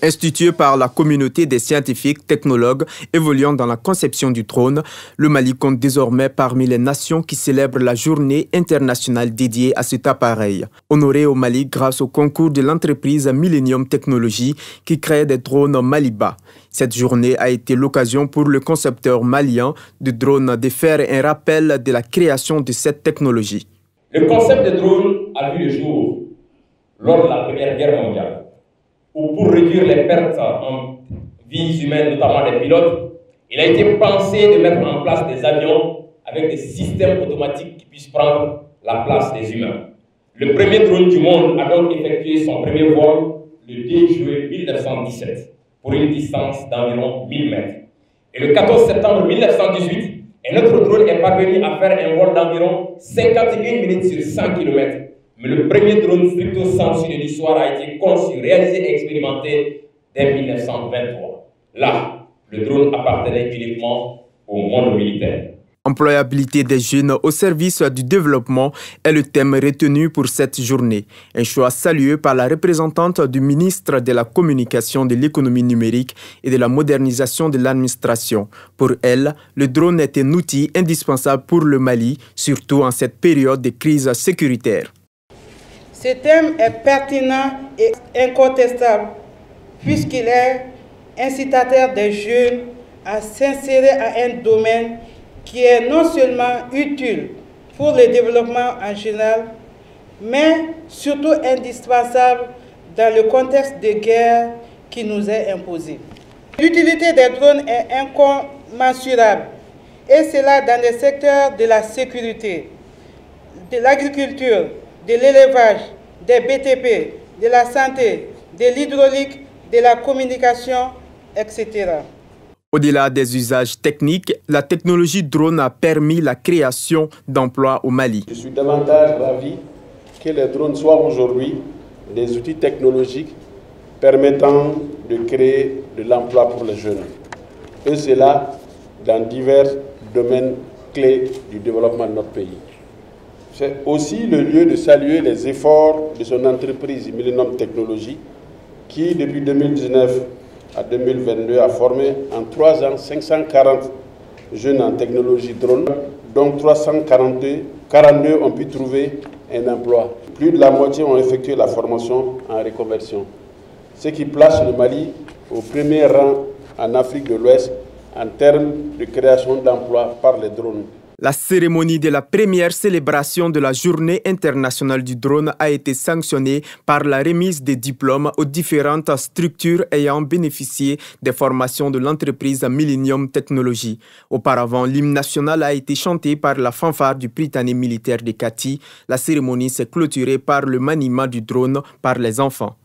Institué par la communauté des scientifiques technologues évoluant dans la conception du drone, le Mali compte désormais parmi les nations qui célèbrent la journée internationale dédiée à cet appareil. Honoré au Mali grâce au concours de l'entreprise Millennium Technology qui crée des drones Maliba. Cette journée a été l'occasion pour le concepteur malien de drones de faire un rappel de la création de cette technologie. Le concept de drone a vu le jour lors de la Première Guerre mondiale, où pour réduire les pertes en vies humaines, notamment des pilotes, il a été pensé de mettre en place des avions avec des systèmes automatiques qui puissent prendre la place des humains. Le premier drone du monde a donc effectué son premier vol le 2 juillet 1917 pour une distance d'environ 1000 mètres. Et le 14 septembre 1918, un autre drone est parvenu à faire un vol d'environ 51 minutes sur 100 km. Mais le premier drone stricto sensu de l'histoire a été conçu, réalisé et expérimenté dès 1923. Là, le drone appartenait uniquement au monde militaire. Employabilité des jeunes au service du développement est le thème retenu pour cette journée. Un choix salué par la représentante du ministre de la Communication, de l'économie numérique et de la modernisation de l'administration. Pour elle, le drone est un outil indispensable pour le Mali, surtout en cette période de crise sécuritaire. Ce thème est pertinent et incontestable puisqu'il est incitateur des jeunes à s'insérer à un domaine qui est non seulement utile pour le développement en général, mais surtout indispensable dans le contexte de guerre qui nous est imposé. L'utilité des drones est incommensurable, et cela dans les secteurs de la sécurité, de l'agriculture, de l'élevage, des BTP, de la santé, de l'hydraulique, de la communication, etc. Au-delà des usages techniques, la technologie drone a permis la création d'emplois au Mali. Je suis davantage ravi que les drones soient aujourd'hui des outils technologiques permettant de créer de l'emploi pour les jeunes. Et cela dans divers domaines clés du développement de notre pays. C'est aussi le lieu de saluer les efforts de son entreprise Millennium Technology qui, depuis 2019 à 2022, a formé en 3 ans 540 jeunes en technologie drone, dont 342 ont pu trouver un emploi. Plus de la moitié ont effectué la formation en reconversion, ce qui place le Mali au premier rang en Afrique de l'Ouest en termes de création d'emplois par les drones. La cérémonie de la première célébration de la Journée internationale du drone a été sanctionnée par la remise des diplômes aux différentes structures ayant bénéficié des formations de l'entreprise Millennium Technology. Auparavant, l'hymne national a été chanté par la fanfare du Prytanée militaire de Kati. La cérémonie s'est clôturée par le maniement du drone par les enfants.